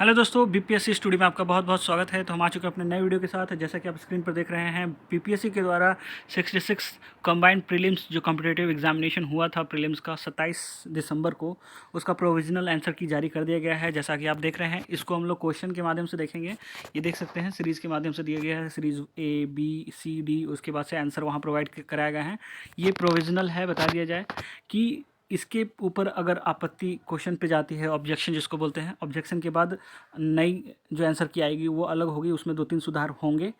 Hello दोस्तों, BPSC studio में आपका बहुत बहुत स्वागत है। तो हम आ चुके हैं अपने नए वीडियो के साथ। जैसा कि आप स्क्रीन पर देख रहे हैं, बीपीएससी के द्वारा 66 कंबाइंड प्रीलिम्स जो कॉम्पिटिटिव एग्जामिनेशन हुआ था प्रीलिम्स का 27 दिसंबर को, उसका प्रोविजनल आंसर की जारी कर दिया गया है। जैसा कि आप देख रहे हैं, इसको हम लोग क्वेश्चन के माध्यम से देखेंगे। ये देख सकते हैं सीरीज़ के माध्यम से दिया गया है, series A B C D, उसके बाद से आंसर वहाँ प्रोवाइड कराया गया है। ये प्रोविजनल है। बता दिया जाए कि इसके ऊपर अगर आपत्ति क्वेश्चन पे जाती है, ऑब्जेक्शन जिसको बोलते हैं, ऑब्जेक्शन के बाद नई जो आंसर की आएगी वो अलग होगी, उसमें 2-3 सुधार होंगे।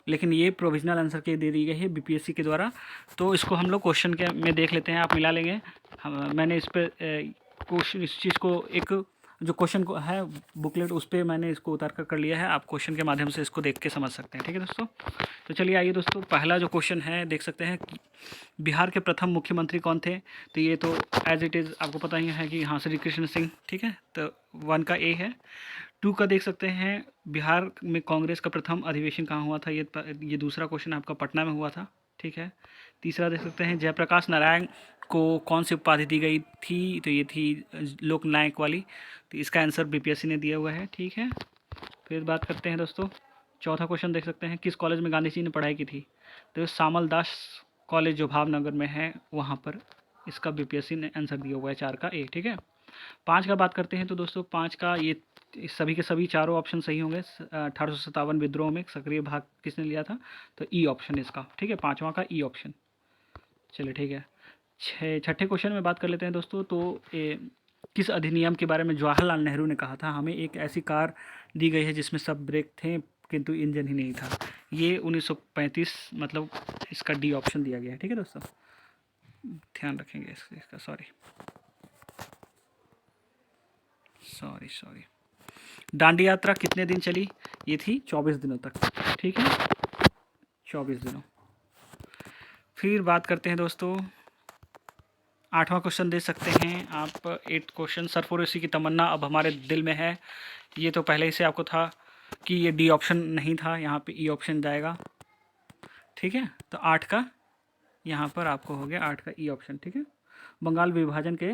लेकिन ये प्रोविजनल आंसर के दे दी गई है बीपीएससी के द्वारा। तो इसको हम लोग क्वेश्चन के में देख लेते हैं, आप मिला लेंगे। मैंने इस पर क्वेश्चन इस चीज़ को एक जो क्वेश्चन को है बुकलेट, उस पर मैंने इसको उतार कर लिया है। आप क्वेश्चन के माध्यम से इसको देख के समझ सकते हैं। ठीक है दोस्तों, तो चलिए आइए दोस्तों, पहला जो क्वेश्चन है देख सकते हैं कि बिहार के प्रथम मुख्यमंत्री कौन थे। तो ये तो एज इट इज़ आपको पता ही है कि हाँ, श्री कृष्ण सिंह। ठीक है, तो 1 का ए है। 2 का देख सकते हैं, बिहार में कांग्रेस का प्रथम अधिवेशन कहाँ हुआ था। ये दूसरा क्वेश्चन आपका पटना में हुआ था। ठीक है। तीसरा देख सकते हैं, जयप्रकाश नारायण को कौन सी उपाधि दी गई थी। तो ये थी लोकनायक वाली। तो इसका आंसर बीपीएससी ने दिया हुआ है। ठीक है। फिर बात करते हैं दोस्तों, चौथा क्वेश्चन देख सकते हैं, किस कॉलेज में गांधी जी ने पढ़ाई की थी। तो सामल दास कॉलेज जो भावनगर में है, वहाँ पर इसका बीपीएससी ने आंसर दिया हुआ है 4 का ए। ठीक है। 5 का बात करते हैं तो दोस्तों 5 का ये सभी के सभी चारों ऑप्शन सही होंगे। 1857 विद्रोह में सक्रिय भाग किसने लिया था। तो ई ऑप्शन इसका। ठीक है, 5वां का ई ऑप्शन। चलिए ठीक है। छठे क्वेश्चन में बात कर लेते हैं दोस्तों। तो किस अधिनियम के बारे में जवाहरलाल नेहरू ने कहा था, हमें एक ऐसी कार दी गई है जिसमें सब ब्रेक थे किंतु इंजन ही नहीं था। ये 1935, मतलब इसका डी ऑप्शन दिया गया है। ठीक है दोस्तों, ध्यान रखेंगे इसका। Sorry sorry sorry. दांडी यात्रा कितने दिन चली। ये थी 24 दिनों तक। ठीक है, 24 दिनों। फिर बात करते हैं दोस्तों, 8वां क्वेश्चन दे सकते हैं आप। 8 क्वेश्चन, सरफरोशी की तमन्ना अब हमारे दिल में है। ये तो पहले ही से आपको था कि ये डी ऑप्शन नहीं था, यहाँ पे ई ऑप्शन जाएगा। ठीक है, तो 8 का यहाँ पर आपको हो गया 8 का ई ऑप्शन। ठीक है। बंगाल विभाजन के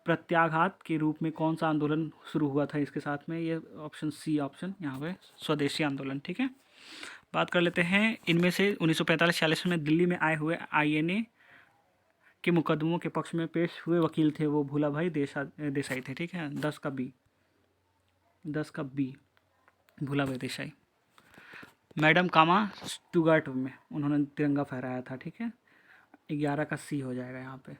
प्रत्याघात के रूप में कौन सा आंदोलन शुरू हुआ था इसके साथ में, ये ऑप्शन सी ऑप्शन यहाँ पे स्वदेशी आंदोलन। ठीक है। बात कर लेते हैं, इनमें से 1945-46 में दिल्ली में आए हुए आईएनए के मुकदमों के पक्ष में पेश हुए वकील थे वो भूलाभाई देसाई थे। ठीक है, 10 का बी। 10 का बी, भूलाभाई देसाई। मैडम कामा स्टुगार्ट में उन्होंने तिरंगा फहराया था। ठीक है, 11 का सी हो जाएगा यहाँ पे।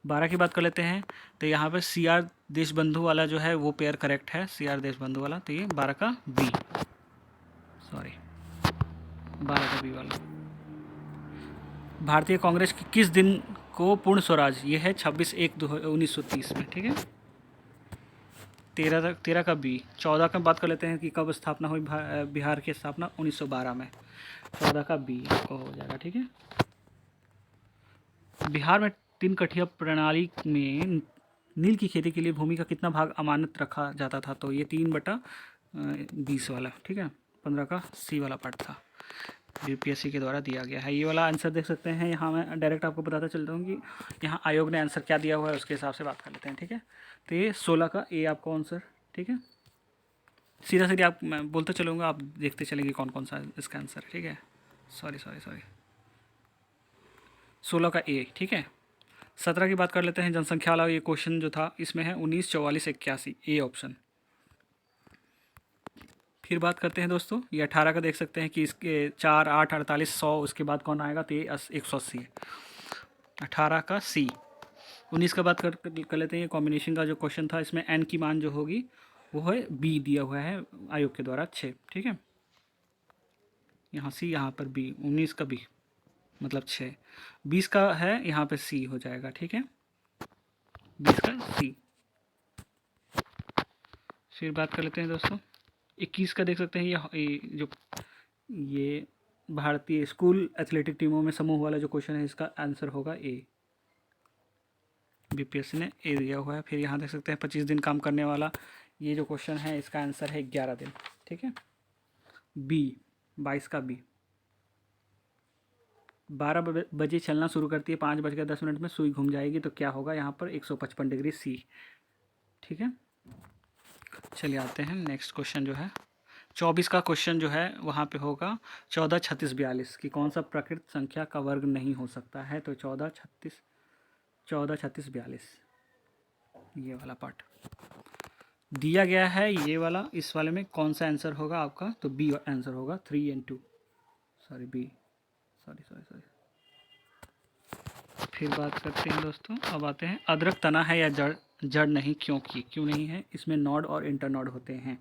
12 की बात कर लेते हैं, तो यहाँ पे सी आर देशबंधु वाला जो है वो पेयर करेक्ट है, सी आर देशबंधु वाला। तो ये 12 का बी, सॉरी 12 का बी वाला। भारतीय कांग्रेस की किस दिन को पूर्ण स्वराज, ये है 26/1/1930 में। ठीक है, 13 का बी। 14 का बात कर लेते हैं कि कब स्थापना हुई बिहार की स्थापना 1912 में। 14 का बी आपको हो जाएगा। ठीक है। बिहार में 3 कठिया प्रणाली में नील की खेती के लिए भूमि का कितना भाग अमानत रखा जाता था। तो ये 3/20 वाला। ठीक है, 15 का सी वाला पार्ट था, यूपीएससी के द्वारा दिया गया है। ये वाला आंसर देख सकते हैं। यहाँ मैं डायरेक्ट आपको बताता चलता हूँ कि यहाँ आयोग ने आंसर क्या दिया हुआ है, उसके हिसाब से बात कर लेते हैं। ठीक है, तो ये 16 का ए आपको आंसर। ठीक है, सीधा सीधा आप मैं बोलते चलूँगा, आप देखते चलेंगे कौन कौन सा इसका आंसर है। ठीक है, सॉरी 16 का ए। ठीक है। 17 की बात कर लेते हैं, जनसंख्या वाला ये क्वेश्चन जो था, इसमें है 19, 44, 81, ए ऑप्शन। फिर बात करते हैं दोस्तों, ये 18 का देख सकते हैं कि इसके 4, 8, 48, 100, उसके बाद कौन आएगा। तो ये 180 है, 18 का सी। 19 का बात कर लेते हैं, ये कॉम्बिनेशन का जो क्वेश्चन था, इसमें एन की मान जो होगी वो है बी दिया हुआ है आयोग के द्वारा 6। ठीक है, यहाँ सी, यहाँ पर बी। 19 का बी मतलब 6। 20 का है, यहाँ पे सी हो जाएगा। ठीक है, 20 का सी। फिर बात कर लेते हैं दोस्तों, 21 का देख सकते हैं, ये भारतीय स्कूल एथलेटिक टीमों में समूह वाला जो क्वेश्चन है, इसका आंसर होगा ए। बीपीएससी ने ए दिया हुआ है। फिर यहाँ देख सकते हैं 25 दिन काम करने वाला ये जो क्वेश्चन है, इसका आंसर है 11 दिन। ठीक है, बी, 22 का बी। 12 बजे चलना शुरू करती है, 5:10 में सुई घूम जाएगी, तो क्या होगा यहाँ पर 155 डिग्री सी। ठीक है, चलिए आते हैं नेक्स्ट क्वेश्चन जो है 24 का क्वेश्चन जो है वहाँ पे होगा 14 36 42 कि कौन सा प्रकृत संख्या का वर्ग नहीं हो सकता है। तो 14 36 42 ये वाला पार्ट दिया गया है। ये वाला इस वाले में कौन सा आंसर होगा आपका? तो बी आंसर होगा 3 and 2, सॉरी बी, सॉरी। फिर बात करते हैं दोस्तों, अब आते हैं अदरक तना है या जड़? जड़ नहीं, क्योंकि क्यों नहीं है? इसमें नॉड और इंटरनॉड होते हैं।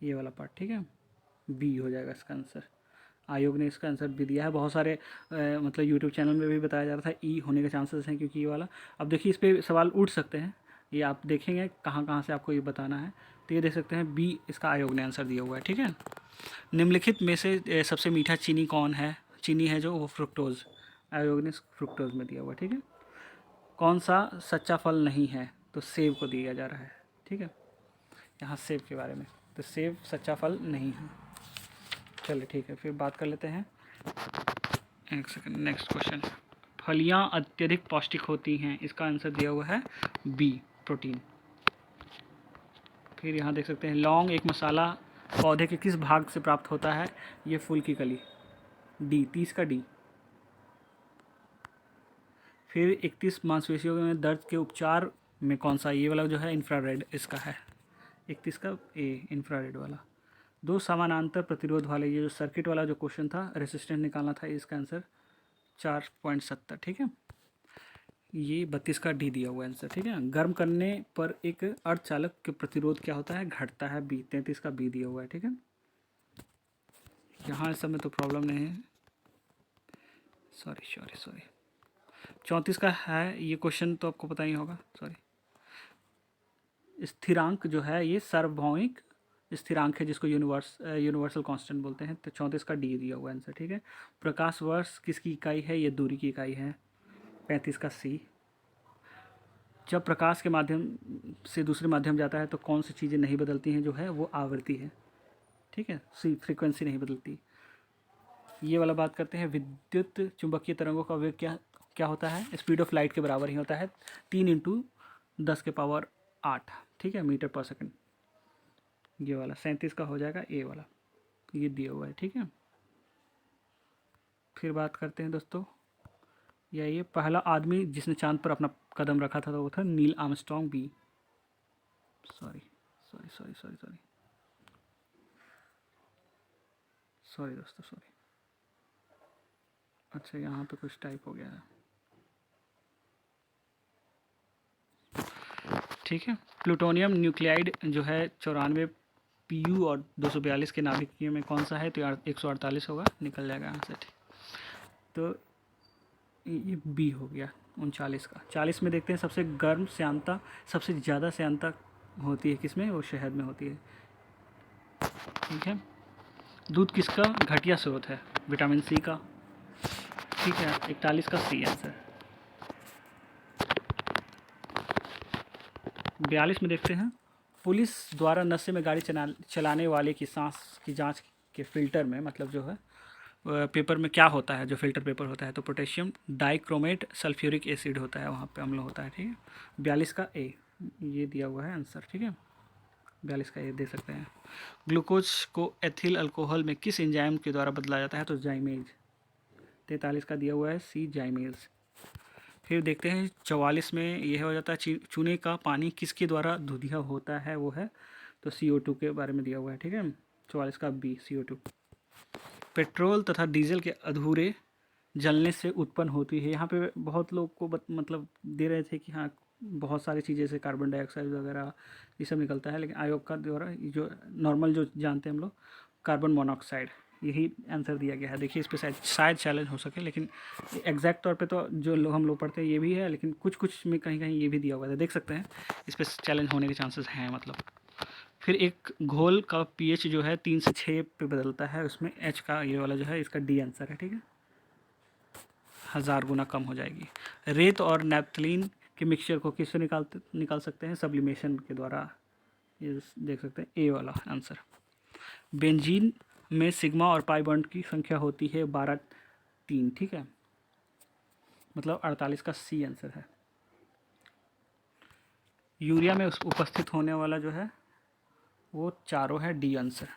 ये वाला पार्ट ठीक है, बी हो जाएगा इसका आंसर। आयोग ने इसका आंसर भी दिया है। बहुत सारे मतलब यूट्यूब चैनल में भी बताया जा रहा था ई होने के चांसेस हैं, क्योंकि ये वाला, अब देखिए इस पर सवाल उठ सकते हैं। ये आप देखेंगे कहाँ कहाँ से आपको ये बताना है। तो ये देख सकते हैं बी इसका आयोग ने आंसर दिया हुआ है। ठीक है, निम्नलिखित में से सबसे मीठा चीनी कौन है? चीनी है जो वो फ्रुक्टोज, आयोग ने फ्रुक्टोज में दिया हुआ है। ठीक है, कौन सा सच्चा फल नहीं है? तो सेब को दिया जा रहा है। ठीक है, यहाँ सेब के बारे में, तो सेब सच्चा फल नहीं है। चलिए ठीक है, फिर बात कर लेते हैं। एक सेकंड, नेक्स्ट क्वेश्चन, फलियाँ अत्यधिक पौष्टिक होती हैं, इसका आंसर दिया हुआ है बी प्रोटीन। फिर यहाँ देख सकते हैं लौंग एक मसाला पौधे के किस भाग से प्राप्त होता है? ये फूल की कली, डी 30 का डी। फिर 31 मांसपेशियों में दर्द के उपचार में कौन सा? ये वाला जो है इंफ्रारेड इसका है, 31 का ए इंफ्रारेड वाला। दो समानांतर प्रतिरोध वाले, ये जो सर्किट वाला जो क्वेश्चन था, रेसिस्टेंस निकालना था, इसका आंसर 4.70। ठीक है, ये 32 का डी दिया हुआ आंसर। ठीक है, गर्म करने पर एक अर्धचालक के प्रतिरोध क्या होता है? घटता है, बी 33 का बी दिया हुआ है। ठीक है, यहाँ इस समय तो प्रॉब्लम नहीं है, सॉरी 34 का है ये क्वेश्चन, तो आपको पता ही होगा। सॉरी, स्थिरांक जो है ये सार्वभौमिक स्थिरांक है, जिसको यूनिवर्सल कांस्टेंट बोलते हैं। तो 34 का डी दिया हुआ आंसर। ठीक है, प्रकाश वर्ष किसकी इकाई है? ये दूरी की इकाई है, 35 का सी। जब प्रकाश के माध्यम से दूसरे माध्यम जाता है तो कौन सी चीज़ें नहीं बदलती हैं? जो है वो आवृत्ति है। ठीक है, सी फ्रीक्वेंसी नहीं बदलती। ये वाला बात करते हैं, विद्युत चुंबकीय तरंगों का वेग क्या होता है? स्पीड ऑफ लाइट के बराबर ही होता है, 3 × 10⁸ ठीक है, मीटर पर सेकंड। ये वाला 37 का हो जाएगा ए वाला, ये दिया हुआ है। ठीक है, फिर बात करते हैं दोस्तों, ये पहला आदमी जिसने चांद पर अपना कदम रखा था तो वो था नील आर्मस्ट्रॉन्ग, बी। सॉरी दोस्तों, सॉरी। अच्छा, यहाँ पे कुछ टाइप हो गया है। ठीक है, प्लूटोनियम न्यूक्लियाइड जो है 94 PU और 242 के नाभिकीय में कौन सा है? तो 148 होगा, निकल जाएगा आंसर। तो ये बी हो गया 39 का। 40 में देखते हैं, सबसे गर्म श्यानता, सबसे ज़्यादा श्यानता होती है किसमें? वो शहद में होती है। ठीक है, दूध किसका घटिया स्रोत है? विटामिन सी का। ठीक है, 41 का सी आंसर। 42 में देखते हैं, पुलिस द्वारा नशे में गाड़ी चलाने वाले की सांस की जांच के फिल्टर में, मतलब जो है पेपर में क्या होता है? जो फिल्टर पेपर होता है, तो पोटेशियम डाइक्रोमेट सल्फ्यूरिक एसिड होता है, वहाँ पे अम्ल होता है। ठीक है, 42 का ए ये दिया हुआ है आंसर। ठीक है, 42 का ए दे सकते हैं। ग्लूकोज को एथिल अल्कोहल में किस एंजाइम के द्वारा बदला जाता है? तो जाइमेज, 43 का दिया हुआ है सी जाइमेज। फिर देखते हैं 44 में यह हो जाता है, चूने का पानी किसके द्वारा दूधिया होता है? वो है तो CO2 के बारे में दिया हुआ है। ठीक है, 44 का बी CO2। पेट्रोल तथा डीजल के अधूरे जलने से उत्पन्न होती है, यहाँ पे बहुत लोग को मतलब दे रहे थे कि हाँ बहुत सारी चीज़ें से कार्बन डाइऑक्साइड वगैरह ये सब निकलता है, लेकिन आयोग का द्वारा जो नॉर्मल जो जानते हैं हम लोग, कार्बन मोनोऑक्साइड, यही आंसर दिया गया है। देखिए इस पर शायद चैलेंज हो सके, लेकिन एग्जैक्ट तौर पे तो जो लोग हम लोग पढ़ते हैं ये भी है, लेकिन कुछ कुछ में कहीं कहीं ये भी दिया हुआ है, देख सकते हैं इस पर चैलेंज होने के चांसेस हैं मतलब। फिर एक घोल का pH जो है 3 से 6 पे बदलता है, उसमें H का ये वाला जो है इसका डी आंसर है। ठीक है, 1000 गुना कम हो जाएगी। रेत और नैप्थलीन के मिक्सचर को किससे निकाल सकते हैं? सब्लिमेशन के द्वारा, ये देख सकते हैं ए वाला आंसर। बेंजीन में सिग्मा और पाई बॉन्ड की संख्या होती है 12 3। ठीक है, मतलब 48 का सी आंसर है। यूरिया में उपस्थित होने वाला जो है वो चारों है, डी आंसर,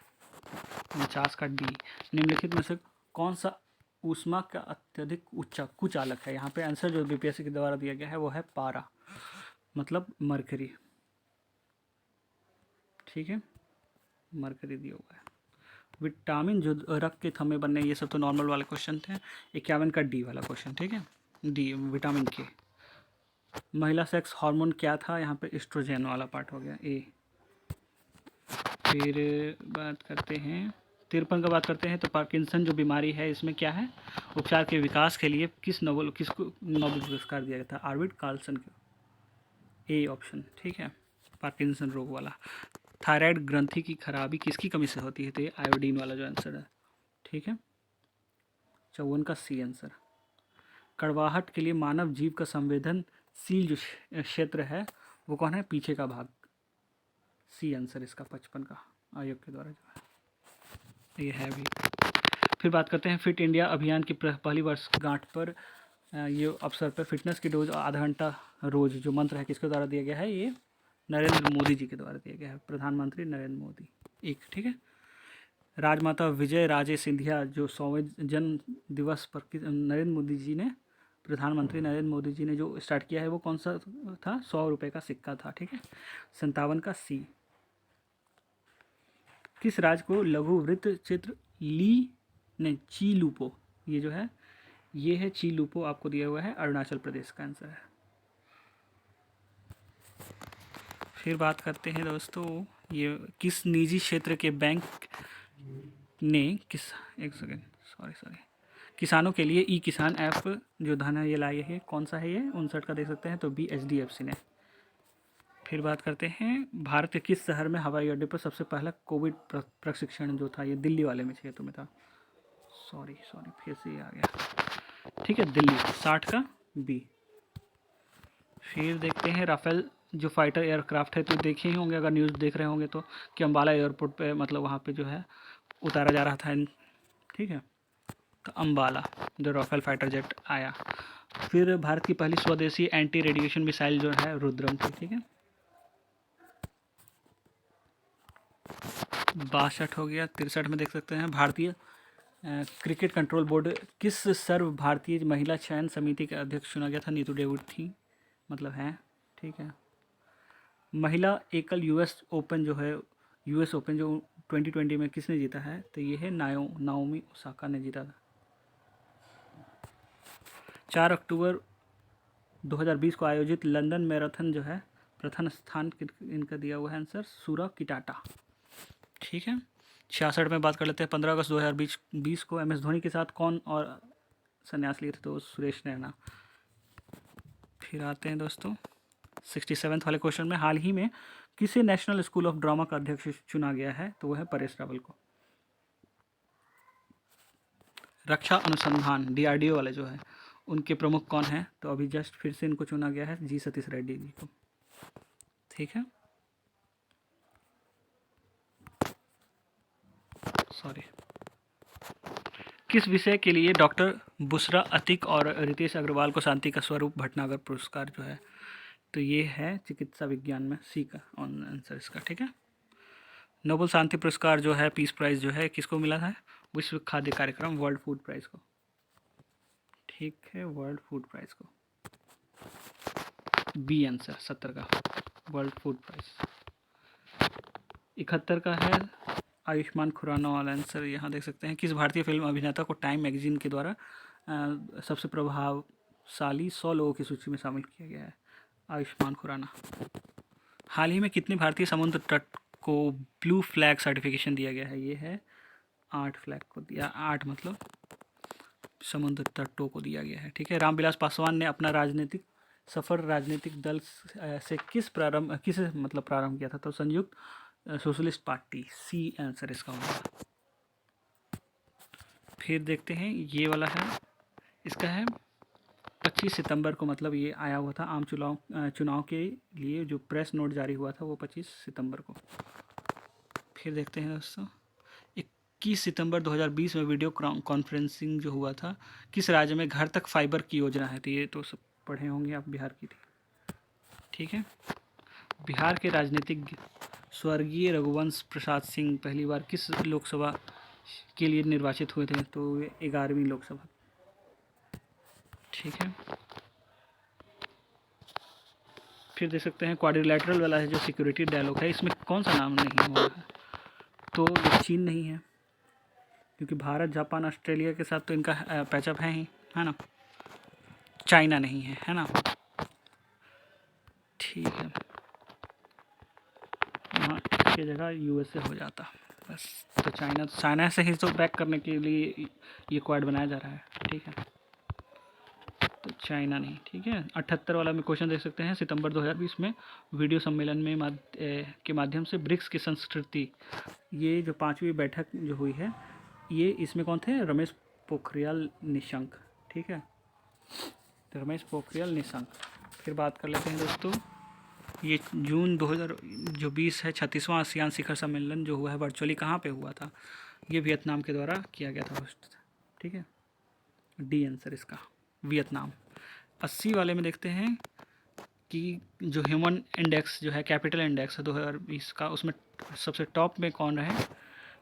49 का डी। निम्नलिखित में से कौन सा ऊष्मा का अत्यधिक उच्च कुचालक है? यहाँ पे आंसर जो बीपीएससी के द्वारा दिया गया है वो है पारा, मतलब मरकरी। ठीक है, मरकरी दिया हुआ है। विटामिन जो रक्त के थमे बनने, ये सब तो नॉर्मल वाले क्वेश्चन थे। 51 का डी वाला क्वेश्चन, ठीक है, डी विटामिन के। महिला सेक्स हार्मोन क्या था? यहाँ पे एस्ट्रोजन वाला पार्ट हो गया, ए। फिर बात करते हैं 53 का, बात करते हैं तो पार्किंसन जो बीमारी है इसमें क्या है? उपचार के विकास के लिए किसको नोबेल पुरस्कार दिया गया था? आर्विड कार्लसन को, ए ऑप्शन, ठीक है, पार्किंसन रोग वाला। थायराइड ग्रंथि की खराबी किसकी कमी से होती है? तो ये आयोडीन वाला जो आंसर है, ठीक है, 54 का सी आंसर। कड़वाहट के लिए मानव जीव का संवेदनशील जो क्षेत्र है वो कौन है? पीछे का भाग, सी आंसर इसका 55 का, आयोग के द्वारा जो है ये है भी। फिर बात करते हैं फिट इंडिया अभियान की पहली वर्षगांठ पर ये अवसर पर फिटनेस की डोज आधा घंटा रोज जो मंत्र है किसके द्वारा दिया गया है? ये नरेंद्र मोदी जी के द्वारा दिया गया है, प्रधानमंत्री नरेंद्र मोदी, एक, ठीक है। राजमाता विजय राजे सिंधिया जो 100वें जन्म दिवस पर नरेंद्र मोदी जी ने, प्रधानमंत्री नरेंद्र मोदी जी ने जो स्टार्ट किया है वो कौन सा था? 100 रुपये का सिक्का था, ठीक है, 57 का सी। किस राज्य को लघु वृत्त चित्र ली ने चीलूपो, ये जो है ये है चीलूपो, आपको दिया हुआ है, अरुणाचल प्रदेश का आंसर है। फिर बात करते हैं दोस्तों, ये किस निजी क्षेत्र के बैंक ने एक सेकेंड, सॉरी, किसानों के लिए ई किसान ऐप जो धन है ये लाई है, कौन सा है ये? 59 का दे सकते हैं, तो बी HDFC ने। फिर बात करते हैं भारत के किस शहर में हवाई अड्डे पर सबसे पहला कोविड प्रशिक्षण जो था? ये दिल्ली वाले में क्षेत्र में था, सॉरी फिर से आ गया, ठीक है, दिल्ली, 60 का बी। फिर देखते हैं राफेल जो फाइटर एयरक्राफ्ट है, तो देखे ही होंगे अगर न्यूज़ देख रहे होंगे तो, कि अम्बाला एयरपोर्ट पे मतलब वहाँ पे जो है उतारा जा रहा था, ठीक है, तो अम्बाला जो राफेल फाइटर जेट आया। फिर भारत की पहली स्वदेशी एंटी रेडिएशन मिसाइल जो है रुद्रम थी, ठीक है, 62 हो गया। 63 में देख सकते हैं भारतीय क्रिकेट कंट्रोल बोर्ड किस सर्व भारतीय महिला चयन समिति के अध्यक्ष चुना गया था? नीतू डेविड थी, मतलब है, ठीक है। महिला एकल यूएस ओपन जो है, यूएस ओपन जो 2020 में किसने जीता है? तो ये है नाओमी ओसाका ने जीता था। 4 अक्टूबर 2020 को आयोजित लंदन मैराथन जो है प्रथम स्थान इनका दिया हुआ है आंसर, सूरा किटाटा, ठीक है। 66 में बात कर लेते हैं 15 अगस्त 2020 को MS धोनी के साथ कौन और संन्यास लिए थे? तो सुरेश रैना। फिर आते हैं दोस्तों 67 वाले क्वेश्चन में, हाल ही में किसे नेशनल स्कूल ऑफ ड्रामा का अध्यक्ष चुना गया है? तो वो है परेश रावल को। रक्षा अनुसंधान DRDO वाले जो है उनके प्रमुख कौन है? तो अभी जस्ट फिर से इनको चुना गया है, जी सतीश रेड्डी जी को, ठीक है, सॉरी। किस विषय के लिए डॉक्टर बुशरा अतीक और रितेश अग्रवाल को शांति का स्वरूप भटनागर पुरस्कार जो है? तो ये है चिकित्सा विज्ञान में, सी का आंसर इसका, ठीक है। नोबेल शांति पुरस्कार जो है, पीस प्राइज जो है किसको मिला है? विश्व खाद्य कार्यक्रम, वर्ल्ड फूड प्राइज को, ठीक है, वर्ल्ड फूड प्राइज को, बी आंसर 70 का, वर्ल्ड फूड प्राइज। 71 का है आयुष्मान खुराना वाला आंसर, यहाँ देख सकते हैं, किस भारतीय फिल्म अभिनेता को टाइम मैगजीन के द्वारा सबसे प्रभावशाली 100 लोगों की सूची में शामिल किया गया है? आयुष्मान खुराना। हाल ही में कितने भारतीय समुद्र तट को ब्लू फ्लैग सर्टिफिकेशन दिया गया है? ये है 8 फ्लैग को दिया, 8 मतलब समुद्र तटों को दिया गया है, ठीक है। रामविलास पासवान ने अपना राजनीतिक सफर राजनीतिक दल से किस प्रारंभ किया था? तो संयुक्त सोशलिस्ट पार्टी, सी आंसर इसका होगा। फिर देखते हैं ये वाला है, इसका है 25 सितंबर को, मतलब ये आया हुआ था आम चुनाव के लिए जो प्रेस नोट जारी हुआ था वो 25 सितंबर को। फिर देखते हैं दोस्तों 21 सितंबर 2020 में वीडियो कॉन्फ्रेंसिंग जो हुआ था किस राज्य में घर तक फाइबर की योजना है? तो ये तो सब पढ़े होंगे आप, बिहार की थी, ठीक है। बिहार के राजनीतिज्ञ स्वर्गीय रघुवंश प्रसाद सिंह पहली बार किस लोकसभा के लिए निर्वाचित हुए थे? तो 11वीं लोकसभा। ठीक है, फिर देख सकते हैं क्वाड्रिलैटरल वाला है जो सिक्योरिटी डायलॉग है, इसमें कौन सा नाम नहीं हुआ है? तो ये चीन नहीं है, क्योंकि भारत जापान ऑस्ट्रेलिया के साथ तो इनका पैचअप है ही, है ना। चाइना नहीं है, है ना। ठीक है, यहाँ इसकी जगह यूएसए हो जाता बस। तो चाइना से ही तो बैक करने के लिए ये क्वाड बनाया जा रहा है। ठीक है, तो चाइना नहीं। ठीक है, 78 वाला में क्वेश्चन देख सकते हैं। सितंबर 2020 में वीडियो सम्मेलन में के माध्यम से ब्रिक्स की संस्कृति, ये जो 5वीं बैठक जो हुई है, ये इसमें कौन थे? रमेश पोखरियाल निशंक। ठीक है, तो रमेश पोखरियाल निशंक। फिर बात कर लेते हैं दोस्तों, ये जून 2020 है 36वां आसियान शिखर सम्मेलन जो हुआ है वर्चुअली, कहाँ पे हुआ था? ये वियतनाम के द्वारा किया गया था होस्ट। ठीक है, डी आंसर इसका, वियतनाम। 80 वाले में देखते हैं कि जो ह्यूमन इंडेक्स जो है, कैपिटल इंडेक्स है 2020 का, उसमें सबसे टॉप में कौन रहे?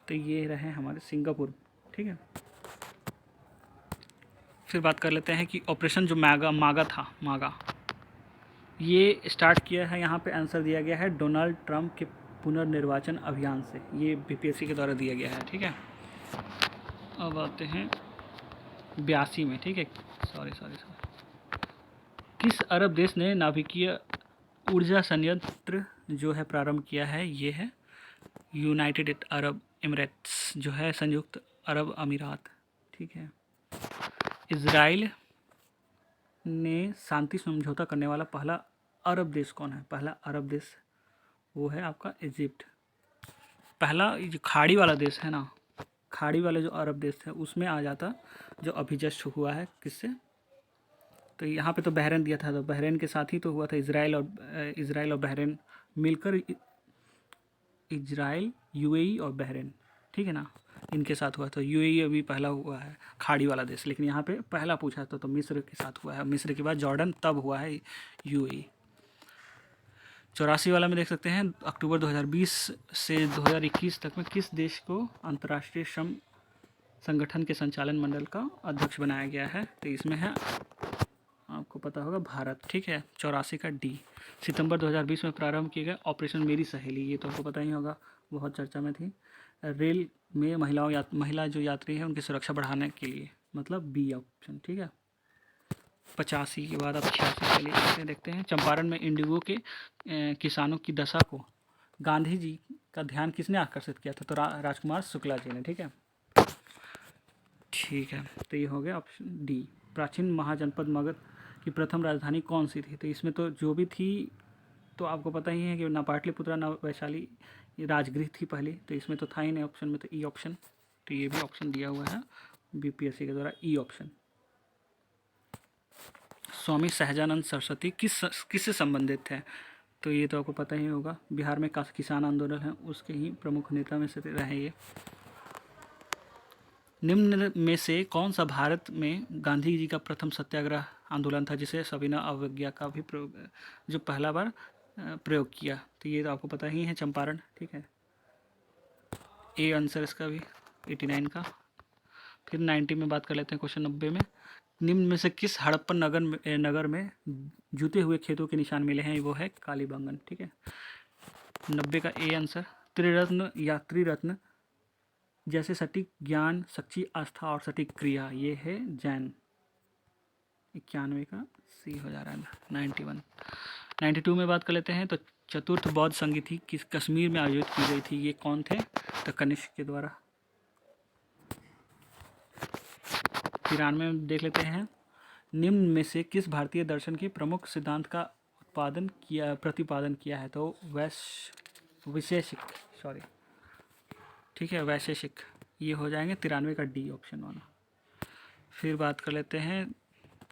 तो ये रहे हमारे सिंगापुर। ठीक है, फिर बात कर लेते हैं कि ऑपरेशन जो मागा था, मागा, ये स्टार्ट किया है, यहाँ पे आंसर दिया गया है डोनाल्ड ट्रंप के पुनर्निर्वाचन अभियान से। ये बीपीएससी के द्वारा दिया गया है। ठीक है, अब आते हैं 82 में। ठीक है, सॉरी, किस अरब देश ने नाभिकीय ऊर्जा संयंत्र जो है प्रारंभ किया है? ये है यूनाइटेड अरब एमिरेट्स, जो है संयुक्त अरब अमीरात। ठीक है, इजराइल ने शांति समझौता करने वाला पहला अरब देश कौन है? पहला अरब देश वो है आपका इजिप्ट। पहला जो खाड़ी वाला देश है ना, खाड़ी वाले जो अरब देश है उसमें आ जाता, जो अभी जस्ट हुआ है किससे? तो यहाँ पे तो बहरीन दिया था, तो बहरीन के साथ ही तो हुआ था। इजराइल और बहरीन मिलकर, इजराइल, यूएई और बहरीन, ठीक है ना, इनके साथ हुआ। तो यूएई अभी पहला हुआ है खाड़ी वाला देश, लेकिन यहाँ पे पहला पूछा तो मिस्र के साथ हुआ है। मिस्र के बाद जॉर्डन, तब हुआ है यूएई। 84 वाला में देख सकते हैं, अक्टूबर 2020 से 2021 तक में किस देश को अंतर्राष्ट्रीय श्रम संगठन के संचालन मंडल का अध्यक्ष बनाया गया है? तो इसमें है, आपको पता होगा, भारत। ठीक है, 84 का डी। सितंबर 2020 में प्रारंभ किया गया ऑपरेशन मेरी सहेली, ये तो आपको पता ही होगा, बहुत चर्चा में थी। रेल में महिला जो यात्री है उनकी सुरक्षा बढ़ाने के लिए, मतलब बी ऑप्शन। ठीक है, 85 के बाद अब 86 के लिए देखते हैं। चंपारण में इंडिगो के किसानों की दशा को गांधी जी का ध्यान किसने आकर्षित किया था? तो राजकुमार शुक्ला जी ने। ठीक है, ठीक है, तो ये हो गया ऑप्शन डी। प्राचीन महाजनपद मगध की प्रथम राजधानी कौन सी थी? तो इसमें तो जो भी थी, तो आपको पता ही है कि ना पाटलिपुत्रा ना वैशाली, राजगृह थी पहले, तो इसमें तो था ही नहीं ऑप्शन में, तो ई ऑप्शन। तो ये भी ऑप्शन दिया हुआ है बीपीएससी के द्वारा, ई ऑप्शन। स्वामी सहजानंद सरस्वती किससे संबंधित थे? तो ये तो आपको पता ही होगा, बिहार में किसान आंदोलन है उसके ही प्रमुख नेता में से रहे ये। निम्न में से कौन सा भारत में गांधी जी का प्रथम सत्याग्रह आंदोलन था जिसे सविनय अवज्ञा का भी प्रयोग, जो पहला बार प्रयोग किया? तो ये तो आपको पता ही है, चंपारण। ठीक है, ए आंसर इसका भी, 89 का। फिर 90 में बात कर लेते हैं, क्वेश्चन 90 में, निम्न में से किस हड़प्पन नगर में जूते हुए खेतों के निशान मिले हैं? वो है कालीबंगन। ठीक है, 90 का ए आंसर। त्रिरत्न या त्रिरत्न जैसे सटीक ज्ञान, सच्ची आस्था और सटीक क्रिया, ये है जैन। 91 का सी हो जा रहा है। 91, 92 में बात कर लेते हैं, तो चतुर्थ बौद्ध संगीति किस कश्मीर में आयोजित की गई थी? ये कौन थे? तो कनिष्क के द्वारा। 93 में देख लेते हैं, निम्न में से किस भारतीय दर्शन के प्रमुख सिद्धांत का प्रतिपादन किया है? तो वैशेषिक, सॉरी, ठीक है, वैशेषिक, ये हो जाएंगे 93 का डी ऑप्शन वाला। फिर बात कर लेते हैं,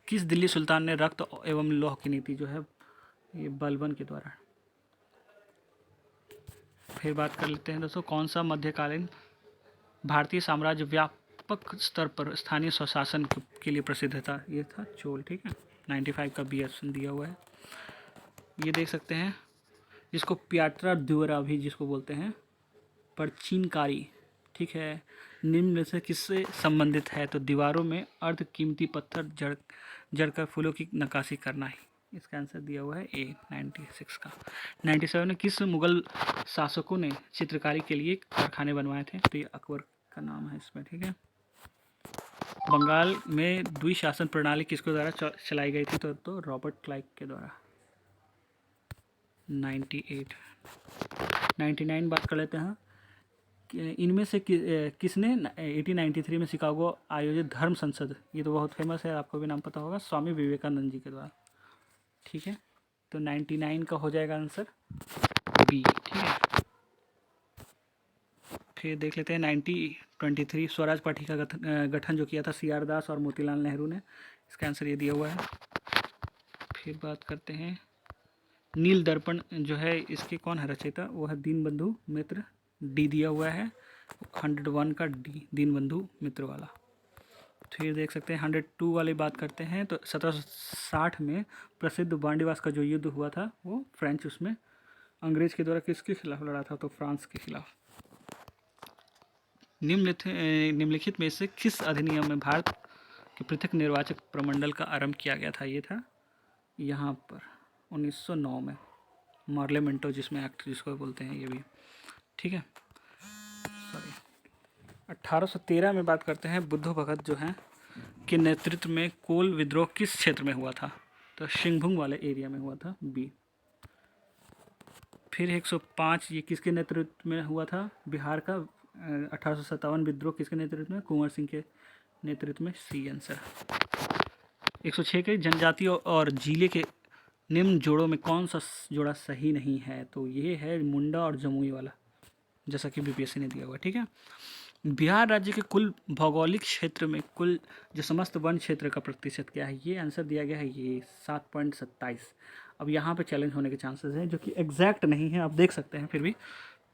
किस दिल्ली सुल्तान ने रक्त एवं लौह की नीति जो है, ये बलबन के द्वारा। फिर बात कर लेते हैं दोस्तों, कौन सा मध्यकालीन भारतीय साम्राज्य व्यापक स्तर पर स्थानीय स्वशासन के लिए प्रसिद्ध था? ये था चोल। ठीक है, 95 का बी ऑप्शन दिया हुआ है। ये देख सकते हैं, जिसको प्यात्रा द्वारा भी जिसको बोलते हैं, प्राचीनकारी, ठीक है, निम्न से किससे संबंधित है? तो दीवारों में अर्ध कीमती पत्थर जड़कर फूलों की नक्काशी करना ही इसका आंसर दिया हुआ है ए 96 का। 97 में किस मुगल शासकों ने चित्रकारी के लिए कारखाने बनवाए थे? तो ये अकबर का नाम है इसमें, ठीक है। बंगाल में द्विशासन प्रणाली किसके द्वारा चलाई गई थी? तो रॉबर्ट क्लाइव के द्वारा। 98 99 बात कर लेते हैं। इनमें से किसने 1893 में शिकागो आयोजित धर्म संसद, ये तो बहुत फेमस है, आपको भी नाम पता होगा, स्वामी विवेकानंद जी के द्वारा, ठीक है। तो 99 का हो जाएगा आंसर बी, ठीक है। फिर देख लेते हैं 1923 स्वराज पार्टी का गठन जो किया था CR दास और मोतीलाल नेहरू ने, इसका आंसर ये दिया हुआ है। फिर बात करते हैं नील दर्पण जो है इसके कौन है रचयिता? वो है दीनबंधु मित्र, डी दिया हुआ है। 101 का डी, दीनबंधु मित्र वाला। फिर देख सकते हैं 102 वाली बात करते हैं। तो 1760 में प्रसिद्ध बांडीवास का जो युद्ध हुआ था वो फ्रेंच उसमें अंग्रेज के द्वारा किसके खिलाफ लड़ा था? तो फ्रांस के खिलाफ। निम्नलिखित में से किस अधिनियम में भारत के पृथक निर्वाचक प्रमंडल का आरंभ किया गया था? ये था यहाँ पर 1909 में, मार्लेमेंटो जिसमें एक्ट जिसको बोलते हैं, ये भी, ठीक है। सॉरी, 1813 में बात करते हैं बुद्धो भगत जो हैं के नेतृत्व में कोल विद्रोह किस क्षेत्र में हुआ था? तो सिंहभूम वाले एरिया में हुआ था, बी। फिर 105 ये किसके नेतृत्व में हुआ था? बिहार का 1857 विद्रोह किसके नेतृत्व में? कुंवर सिंह के नेतृत्व में, सी आंसर। 106 के जनजाति और जिले के निम्न जोड़ों में कौन सा जोड़ा सही नहीं है? तो ये है मुंडा और जमुई वाला, जैसा कि बीपीएससी ने दिया हुआ, ठीक है। बिहार राज्य के कुल भौगोलिक क्षेत्र में कुल जो समस्त वन क्षेत्र का प्रतिशत क्या है? ये आंसर दिया गया है ये 7.27। अब यहाँ पे चैलेंज होने के चांसेस हैं जो कि एग्जैक्ट नहीं है, आप देख सकते हैं फिर भी।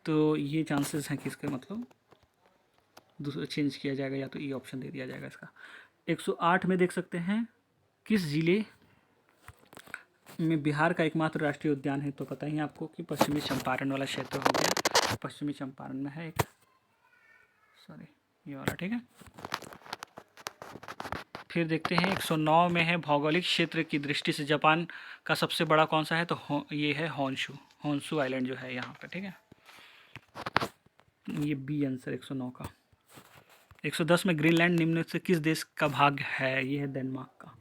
तो ये चांसेस हैं कि इसके मतलब दूसरा चेंज किया जाएगा या तो ई ऑप्शन दे दिया जाएगा इसका। 108 में देख सकते हैं किस जिले में बिहार का एकमात्र राष्ट्रीय उद्यान है? तो पता ही है आपको कि पश्चिमी चंपारण वाला क्षेत्र हो गया, पश्चिमी चंपारण में है एक, सॉरी ये वाला, ठीक है। फिर देखते हैं 109 में है भौगोलिक क्षेत्र की दृष्टि से जापान का सबसे बड़ा कौन सा है? तो ये है होन्शु आइलैंड जो है यहाँ पे, ठीक है। ये बी आंसर 109 का। 110 में ग्रीनलैंड निम्न से किस देश का भाग है? ये है डेनमार्क का।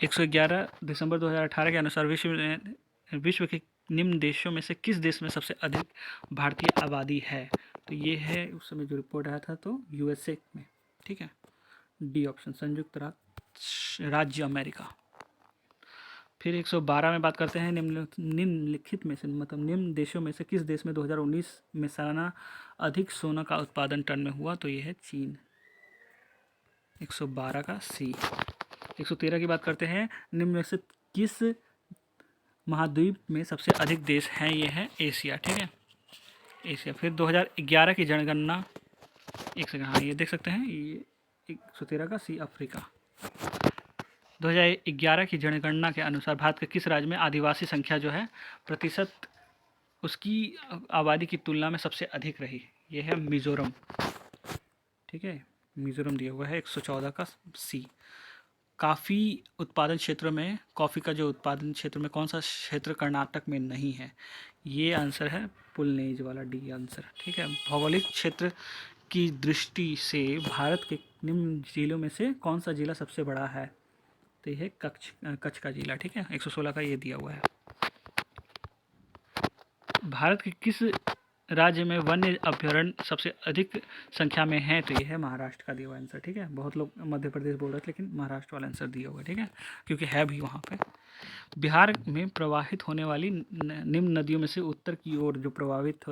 111 दिसंबर 2018 के अनुसार विश्व के निम्न देशों में से किस देश में सबसे अधिक भारतीय आबादी है? तो ये है उस समय जो रिपोर्ट आया था तो USA में, ठीक है, डी ऑप्शन, संयुक्त राज्य अमेरिका। फिर 112 में बात करते हैं निम्नलिखित में से, मतलब निम्न देशों में से किस देश में 2019 में सालाना अधिक सोना का उत्पादन टन में हुआ? तो ये है चीन, 112 का सी। 113 की बात करते हैं निम्न में से किस महाद्वीप में सबसे अधिक देश हैं? ये है एशिया, ठीक है, एशिया। फिर 2011 की जनगणना, एक सेकंड, हाँ ये देख सकते हैं, ये 113 का सी अफ्रीका। 2011 की जनगणना के अनुसार भारत के किस राज्य में आदिवासी संख्या जो है प्रतिशत उसकी आबादी की तुलना में सबसे अधिक रही? ये है मिजोरम, ठीक है, मिजोरम दिया हुआ है 114 का सी। कॉफ़ी उत्पादन क्षेत्र में, कॉफ़ी का जो उत्पादन क्षेत्र में कौन सा क्षेत्र कर्नाटक में नहीं है? ये आंसर है पुलनेज वाला, डी आंसर, ठीक है। भौगोलिक क्षेत्र की दृष्टि से भारत के निम्न जिलों में से कौन सा जिला सबसे बड़ा है? तो यह है कच्छ का जिला, ठीक है, 116 का ये दिया हुआ है। भारत के किस राज्य में वन्य अभ्यारण्य सबसे अधिक संख्या में है? तो ये है महाराष्ट्र का दिया हुआ आंसर, ठीक है। बहुत लोग मध्य प्रदेश बोल रहे थे लेकिन महाराष्ट्र वाला आंसर दिया हुआ है, ठीक है, क्योंकि है भी वहाँ पे। बिहार में प्रवाहित होने वाली निम्न नदियों में से उत्तर की ओर जो प्रवाहित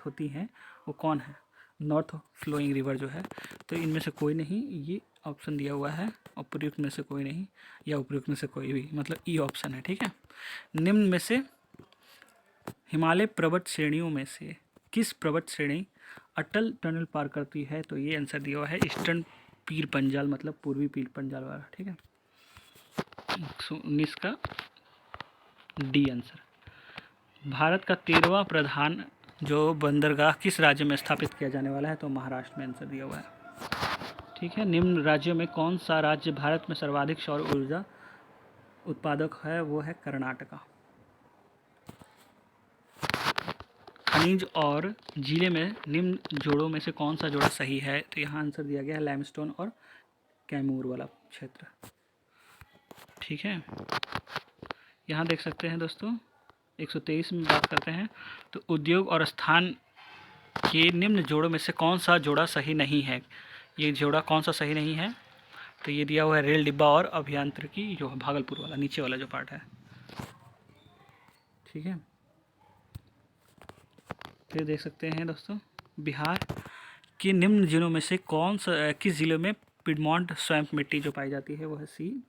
होती हैं वो कौन है? नॉर्थ फ्लोइंग रिवर जो है। तो इनमें से कोई नहीं, ये ऑप्शन दिया हुआ है, उपयुक्त में से कोई नहीं या उपयुक्त में से कोई भी, मतलब ई ऑप्शन है, ठीक है। निम्न में से हिमालय पर्वत श्रेणियों में से किस पर्वत श्रेणी अटल टनल पार करती है? तो ये आंसर दिया हुआ है ईस्टर्न पीर पंजाल, मतलब पूर्वी पीर पंजाल वाला, ठीक है, 119 का डी आंसर। भारत का 13वां प्रधान जो बंदरगाह किस राज्य में स्थापित किया जाने वाला है, तो महाराष्ट्र में आंसर दिया हुआ है। ठीक है, निम्न राज्यों में कौन सा राज्य भारत में सर्वाधिक सौर ऊर्जा उत्पादक है, वो है कर्नाटका। खनिज और जिले में निम्न जोड़ों में से कौन सा जोड़ा सही है, तो यहाँ आंसर दिया गया है लाइमस्टोन और कैमूर वाला क्षेत्र। ठीक है, यहाँ देख सकते हैं दोस्तों 123 में बात करते हैं, तो उद्योग और स्थान के निम्न जोड़ों में से कौन सा जोड़ा सही नहीं है। ये जोड़ा कौन सा सही नहीं है, तो ये दिया हुआ है रेल डिब्बा और अभियांत्रिकी, जो है भागलपुर वाला नीचे वाला जो पार्ट है। ठीक है, फिर देख सकते हैं दोस्तों बिहार के निम्न जिलों में से कौन सा किस जिले में पिडमॉन्ट स्वैम्प मिट्टी जो पाई जाती है, वो है सी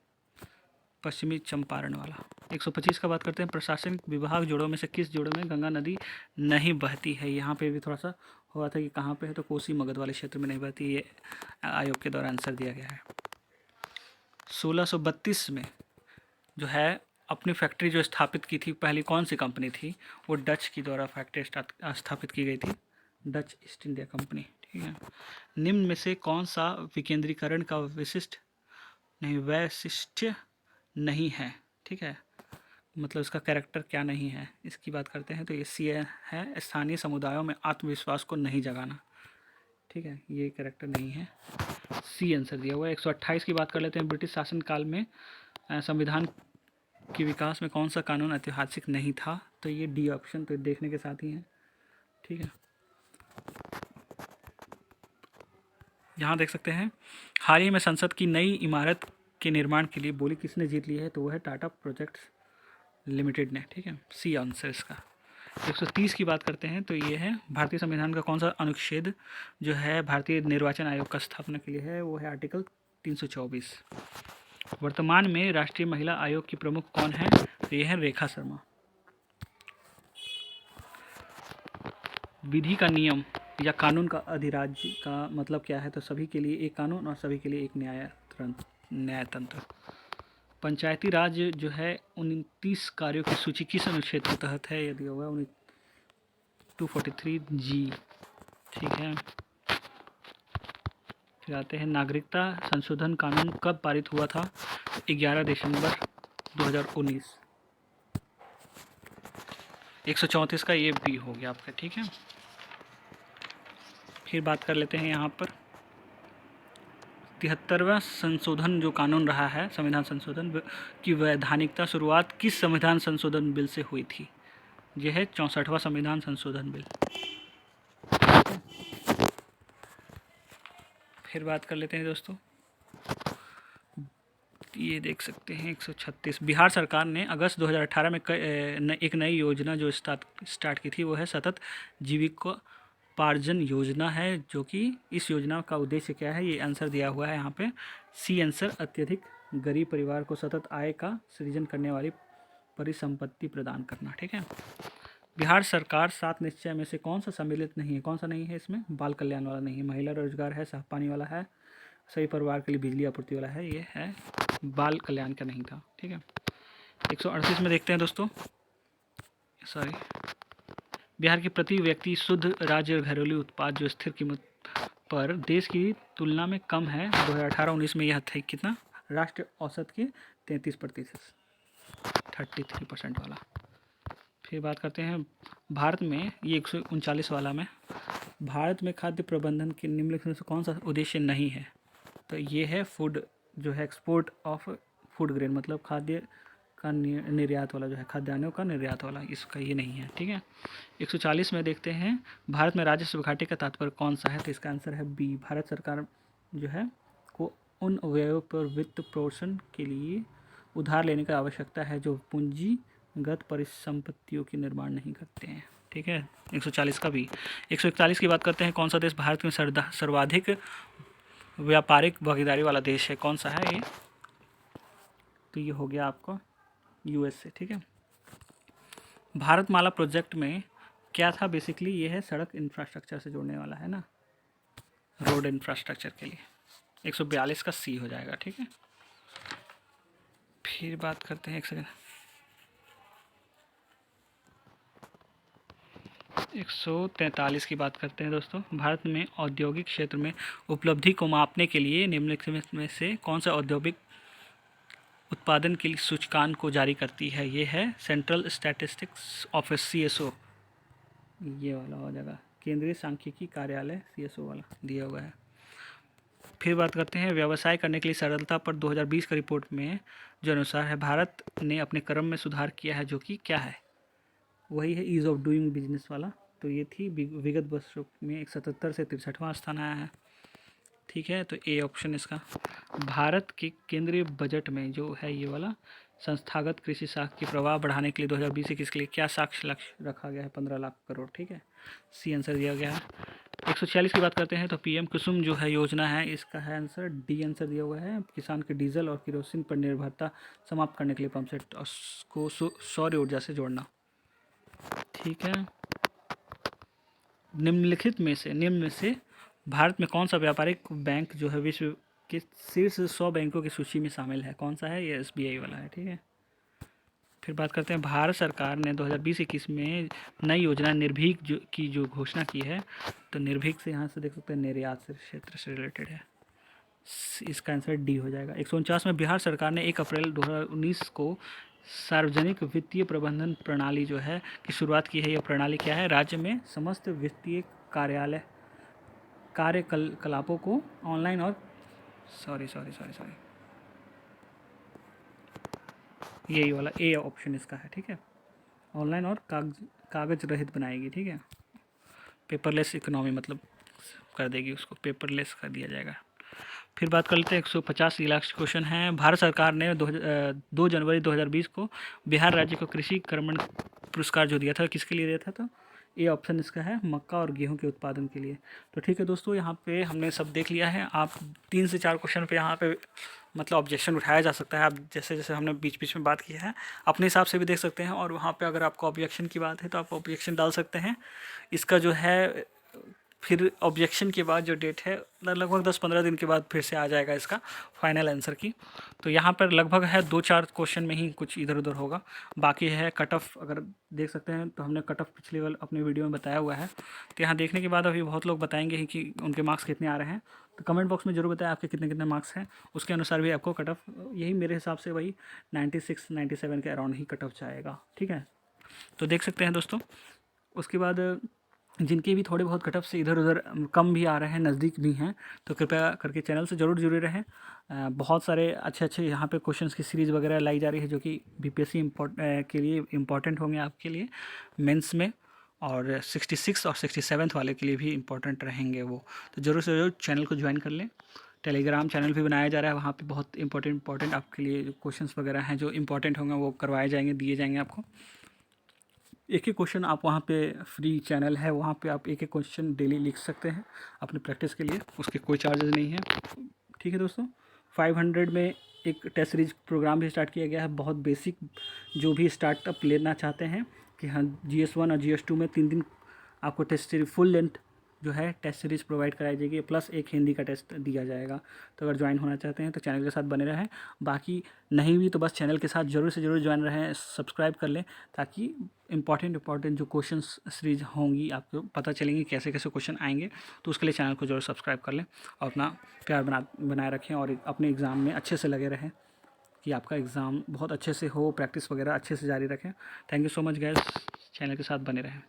पश्चिमी चंपारण वाला। 125 का बात करते हैं, प्रशासनिक विभाग जोड़ों में से किस जोड़ों में गंगा नदी नहीं बहती है। यहाँ पे भी थोड़ा सा हुआ था कि कहाँ पे है, तो कोसी मगध वाले क्षेत्र में नहीं बहती, ये आयोग के द्वारा आंसर दिया गया है। 1632 में जो है अपनी फैक्ट्री जो स्थापित की थी पहली कौन सी कंपनी थी, वो डच की द्वारा फैक्ट्री स्थापित की गई थी, डच ईस्ट इंडिया कंपनी। ठीक है, निम्न में से कौन सा विकेंद्रीकरण का वैशिष्ट्य नहीं है। ठीक है, मतलब इसका कैरेक्टर क्या नहीं है, इसकी बात करते हैं, तो ये सी है स्थानीय समुदायों में आत्मविश्वास को नहीं जगाना। ठीक है, ये कैरेक्टर नहीं है, सी आंसर दिया हुआ है। 128 की बात कर लेते हैं, ब्रिटिश शासन काल में संविधान के विकास में कौन सा कानून ऐतिहासिक नहीं था, तो ये डी ऑप्शन तो देखने के साथ ही है। ठीक है, यहाँ देख सकते हैं हाल ही में संसद की नई इमारत के निर्माण के लिए बोली किसने जीत ली है, तो वो है टाटा प्रोजेक्ट्स लिमिटेड ने। ठीक है, सी आंसर इसका। 130 की बात करते हैं, तो ये है भारतीय संविधान का कौन सा अनुच्छेद जो है भारतीय निर्वाचन आयोग का स्थापना के लिए है, वो है आर्टिकल 324। वर्तमान में राष्ट्रीय महिला आयोग की प्रमुख कौन है, तो ये है रेखा शर्मा। विधि का नियम या कानून का अधिराज्य का मतलब क्या है, तो सभी के लिए एक कानून और सभी के लिए एक न्यायतंत्र। पंचायती राज जो है 29 कार्यों की सूची किस अनुच्छेद के तहत है, यदि होगा 243G। ठीक है, फिर आते हैं नागरिकता संशोधन कानून कब पारित हुआ था, 11 दिसंबर 2019। 134 का ये भी हो गया आपका। ठीक है, फिर बात कर लेते हैं यहाँ पर 73वां संशोधन जो कानून रहा है संविधान संशोधन की वैधानिकता शुरुआत किस संविधान संशोधन बिल से हुई थी, यह है 64वां संविधान संशोधन बिल। फिर बात कर लेते हैं दोस्तों, ये देख सकते हैं 136 बिहार सरकार ने अगस्त 2018 में एक नई योजना जो स्टार्ट की थी, वो है सतत जीविकोपार्जन योजना है, जो कि इस योजना का उद्देश्य क्या है, ये आंसर दिया हुआ है यहाँ पे सी आंसर, अत्यधिक गरीब परिवार को सतत आय का सृजन करने वाली परिसंपत्ति प्रदान करना। ठीक है, बिहार सरकार 7 निश्चय में से कौन सा सम्मिलित नहीं है, कौन सा नहीं है इसमें, बाल कल्याण वाला नहीं है, महिला रोजगार है, साफ पानी वाला है, सभी परिवार के लिए बिजली आपूर्ति वाला है, ये है बाल कल्याण का नहीं था। ठीक है, 138 में देखते हैं दोस्तों, सॉरी, बिहार की प्रति व्यक्ति शुद्ध राज्य घरेलू उत्पाद जो स्थिर कीमत पर देश की तुलना में कम है, 2018-19 में यह था कितना, राष्ट्रीय औसत के 33%, 33% वाला। फिर बात करते हैं भारत में, ये 139 वाला में, भारत में खाद्य प्रबंधन के निम्नलिखित में से कौन सा उद्देश्य नहीं है, तो ये है फूड जो है एक्सपोर्ट ऑफ फूड ग्रेन, मतलब खाद्य का निर्यात वाला जो है, खाद्यान्नों का निर्यात वाला, इसका ये नहीं है। ठीक है, 140 में देखते हैं भारत में राजस्व घाटे का तात्पर्य कौन सा है, तो इसका आंसर है बी, भारत सरकार जो है को उन अवयवों पर वित्त पोषण के लिए उधार लेने की आवश्यकता है जो पूंजीगत परिसंपत्तियों की निर्माण नहीं करते हैं। ठीक है, 140 का भी। 141 की बात करते हैं, कौन सा देश भारत में सर्वाधिक व्यापारिक भागीदारी वाला देश है, कौन सा है ये, तो ये हो गया आपका यूएसए। ठीक है, भारतमाला प्रोजेक्ट में क्या था, बेसिकली ये है सड़क इंफ्रास्ट्रक्चर से जोड़ने वाला है ना, रोड इंफ्रास्ट्रक्चर के लिए। 142 का सी हो जाएगा। ठीक है, फिर बात करते हैं, एक सेकंड, 143 की बात करते हैं दोस्तों। भारत में औद्योगिक क्षेत्र में उपलब्धि को मापने के लिए निम्नलिखित में से कौन सा औद्योगिक उत्पादन के लिए सूचकांक को जारी करती है? ये है सेंट्रल स्टैटिस्टिक्स ऑफिस, CSO, ये वाला हो जाएगा, केंद्रीय सांख्यिकी कार्यालय, CSO वाला दिया हुआ है। फिर बात करते हैं व्यवसाय करने के लिए सरलता पर 2020 का रिपोर्ट में जो अनुसार है, भारत ने अपने क्रम में सुधार किया है, जो कि क्या है? वही है ईज़ ऑफ डूइंग बिजनेस वाला। तो ये थी विगत वर्षों में 77 से 63वां स्थान आया है। ठीक है, तो ए ऑप्शन इसका। भारत के केंद्रीय बजट में जो है ये वाला संस्थागत कृषि साख की प्रवाह बढ़ाने के लिए 2020-21 के लिए क्या साक्ष्य लक्ष्य रखा गया है? 15 लाख करोड़। ठीक है, सी आंसर दिया गया है। 146 की बात करते हैं तो PM कुसुम जो है योजना है, इसका है आंसर डी आंसर दिया हुआ है। किसान के डीजल और केरोसिन पर निर्भरता समाप्त करने के लिए पंप सेट को सौर ऊर्जा से जोड़ना। ठीक है, निम्न में से भारत में कौन सा व्यापारिक बैंक जो है विश्व के शीर्ष 100 बैंकों की सूची में शामिल है? कौन सा है? ये SBI वाला है। ठीक है, फिर बात करते हैं भारत सरकार ने 2020-21 में नई योजना निर्भीक की जो घोषणा की है, तो निर्भीक से यहाँ से देख सकते हैं निर्यात से क्षेत्र से रिलेटेड है, इसका आंसर डी हो जाएगा। 149 में बिहार सरकार ने 1 अप्रैल 2019 को सार्वजनिक वित्तीय प्रबंधन प्रणाली जो है की शुरुआत की है। यह प्रणाली क्या है? राज्य में समस्त वित्तीय कार्यकलापों को ऑनलाइन और सॉरी यही वाला ए ऑप्शन इसका है। ठीक है, ऑनलाइन और कागज रहित बनाएगी। ठीक है, पेपरलेस इकोनॉमी मतलब कर देगी, उसको पेपरलेस कर दिया जाएगा। फिर बात कर लेते हैं 150 लास्ट क्वेश्चन है। भारत सरकार ने 2 जनवरी 2020 को बिहार राज्य को कृषि कर्मण पुरस्कार जो दिया था, किसके लिए दिया था? तो ये ऑप्शन इसका है, मक्का और गेहूं के उत्पादन के लिए। तो ठीक है दोस्तों, यहाँ पे हमने सब देख लिया है। आप 3 से 4 क्वेश्चन पे यहाँ पे मतलब ऑब्जेक्शन उठाया जा सकता है। आप जैसे जैसे हमने बीच बीच में बात की है अपने हिसाब से भी देख सकते हैं, और वहाँ पे अगर आपको ऑब्जेक्शन की बात है तो आप ऑब्जेक्शन डाल सकते हैं। इसका जो है फिर ऑब्जेक्शन के बाद जो डेट है लगभग 10-15 दिन के बाद फिर से आ जाएगा इसका फाइनल आंसर की। तो यहाँ पर लगभग है 2-4 क्वेश्चन में ही कुछ इधर उधर होगा, बाकी है कट ऑफ। अगर देख सकते हैं तो हमने कट ऑफ पिछले वाले अपने वीडियो में बताया हुआ है। तो यहाँ देखने के बाद अभी बहुत लोग बताएंगे ही कि उनके मार्क्स कितने आ रहे हैं। तो कमेंट बॉक्स में जरूर बताएं आपके कितने कितने मार्क्स हैं, उसके अनुसार भी आपको कट ऑफ, यही मेरे हिसाब से वही 96-97 के अराउंड ही कट ऑफ जाएगा। ठीक है, तो देख सकते हैं दोस्तों। उसके बाद जिनके भी थोड़े बहुत कट ऑफ से इधर उधर कम भी आ रहे हैं, नज़दीक भी हैं, तो कृपया करके चैनल से ज़रूर जुड़े रहें। बहुत सारे अच्छे यहाँ पे क्वेश्चंस की सीरीज़ वगैरह लाई जा रही है, जो कि BPSC के लिए इम्पॉर्टेंट होंगे आपके लिए मेंस में, और 66 और 67 वाले के लिए भी इम्पॉर्टेंट रहेंगे वो। तो ज़रूर से ज़रूर चैनल को ज्वाइन कर लें। टेलीग्राम चैनल भी बनाया जा रहा है, वहाँ पे बहुत इंपॉर्टेंट आपके लिए जो क्वेश्चंस वगैरह हैं जो इंपॉर्टेंट होंगे वो करवाए जाएंगे, दिए जाएंगे आपको। एक क्वेश्चन आप वहाँ पे फ्री चैनल है, वहाँ पे आप एक क्वेश्चन डेली लिख सकते हैं अपनी प्रैक्टिस के लिए, उसके कोई चार्जेस नहीं है। ठीक है दोस्तों, 500 में एक टेस्ट सीरीज प्रोग्राम भी स्टार्ट किया गया है। बहुत बेसिक जो भी स्टार्टअप लेना चाहते हैं कि हाँ GS1 और GS2 में 3 दिन आपको टेस्ट सीरीज फुल लेंथ जो है टेस्ट सीरीज़ प्रोवाइड कराई जाएगी, प्लस एक हिंदी का टेस्ट दिया जाएगा। तो अगर ज्वाइन होना चाहते हैं तो चैनल के साथ बने रहें, बाकी नहीं भी तो बस चैनल के साथ ज़रूर से ज़रूर ज्वाइन रहें, सब्सक्राइब कर लें, ताकि इंपॉर्टेंट जो क्वेश्चन सीरीज होंगी आपको पता चलेंगे कैसे कैसे क्वेश्चन आएंगे। तो उसके लिए चैनल को ज़रूर सब्सक्राइब कर लें और अपना प्यार बनाए रखें, और अपने एग्ज़ाम में अच्छे से लगे रहें कि आपका एग्ज़ाम बहुत अच्छे से हो, प्रैक्टिस वगैरह अच्छे से जारी रखें। Thank you so much guys, channel के साथ बने रहें।